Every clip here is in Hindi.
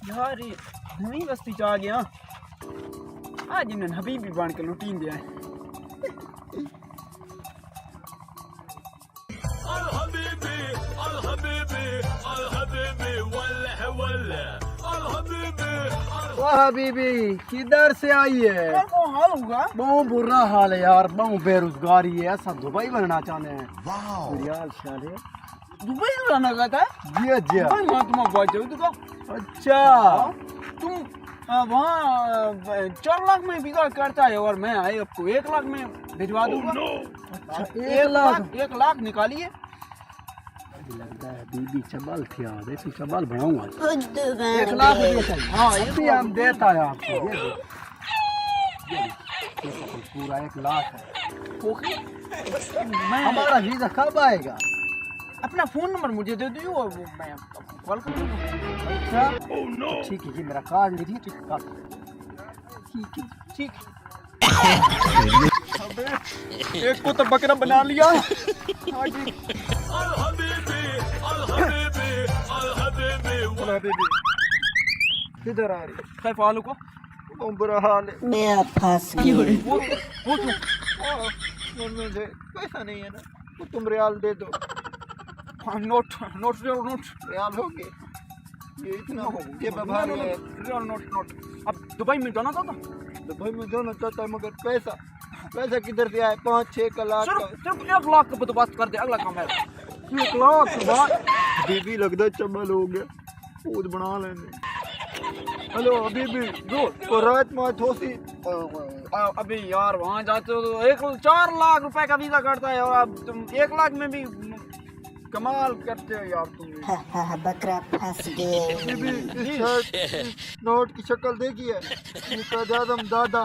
यार ये नवी बस्ती च आ गया आज इन्हें हबीबी बन के लुटीन दिया हबीबी किधर से आई है? हाल होगा बहुत बुरा हाल है यार, बहुत बेरोजगारी है, सब दुबई बनना चाहते हैं। रियाल शाल है दुबई रहना का था जी जी। दुबई वहाँ तुम बात जाओ तो अच्छा तुम वहाँ 4 लाख में वीजा करता है और मैं आए आपको 1 लाख में भिजवा दूंगा। अच्छा 1 लाख निकालिए। लगता है बीबी चबल थी यार, ऐसी चबल बनाऊंगा। 1 लाख हाँ ये भी हम देता है आपको, ये पूरा 1 लाख है। मैं हमारा वीजा कब आएगा? अपना फोन नंबर मुझे दे दियो और मैं कॉल कर दूंगा। अच्छा ठीक है, ये मेरा कार्ड लीजिए। ठीक है ठीक अबे एक को तो बकरा बना लिया। किधर आ रही? कैफ हाल को बुरा हाल है। मैं फंस गई। वो मुझे पैसा नहीं है ना, तो तुम रियाल दे दो। नोट नोट रियाल हो गए ये इतना हो ये व्यवहार है। रियल नोट अब दुबई में जाना था दुबई में दोनों चाहता है, मगर पैसा किधर से आए? 5-6 लाख का। सिर्फ 1 लाख का तो बात कर दे। अगला काम है 1 लाख बात बीबी लगता चबल हो गया, खुद बना लेने। हेलो बीबी जो रात में थोसी अभी यार वहाँ जाते हो तो 4 लाख रुपए का वीजा करता है और अब तुम 1 लाख में भी कमाल करते हो यार तुम। बकरा फंस गए। बीबी इस नोट की शक्ल देखिए, आजम दादा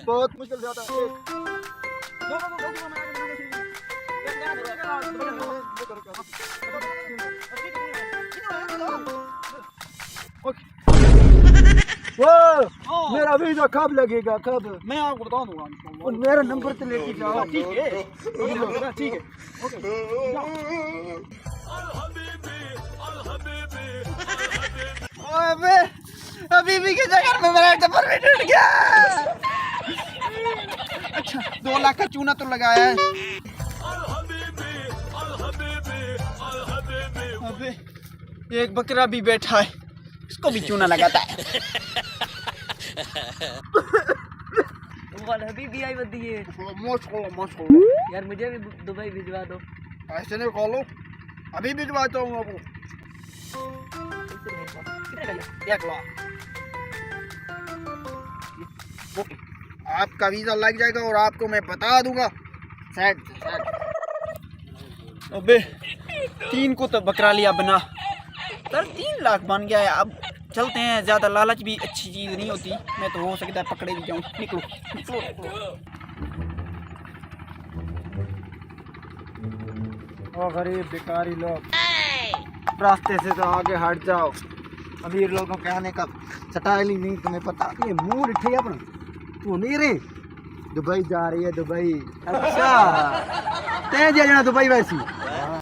बहुत मुश्किल ज्यादा मेरा वीजा कब लगेगा? कब? मैं आपको बता दूंगा और मेरा नंबर तो लेके जाओ। ठीक है ठीक है ओके। अबे हबीबी के जगह में मेरा डब्बा भी टूट गया। अच्छा 2 लाख का चूना तो लगाया है। अबे एक बकरा भी बैठा है, इसको भी चूना लगाता है। हबीबी आई बदी है मौज यार, मुझे भी दुबई भिजवा दो। ऐसे नहीं कॉलो अभी भिजवाता हूँ आपको 1 लाख। ओके आपका वीजा लग जाएगा और आपको मैं बता दूंगा सेट। अबे 3 को तो बकरा लिया बना सर 3 लाख बन गया है। अब चलते हैं, ज़्यादा लालच भी अच्छी चीज़ नहीं होती। मैं तो हो सकता है पकड़े भी जाऊँ। निकलो ओ गरीब भिखारी लोग, रास्ते से तो आगे हट जाओ। अमीर लोगों के आने का स्टाइल ही नहीं तुम्हें पता। ये मुंह उठे अपना तू नहीं रे। दुबई जा रही है दुबई। अच्छा तेज जाना दुबई वैसी।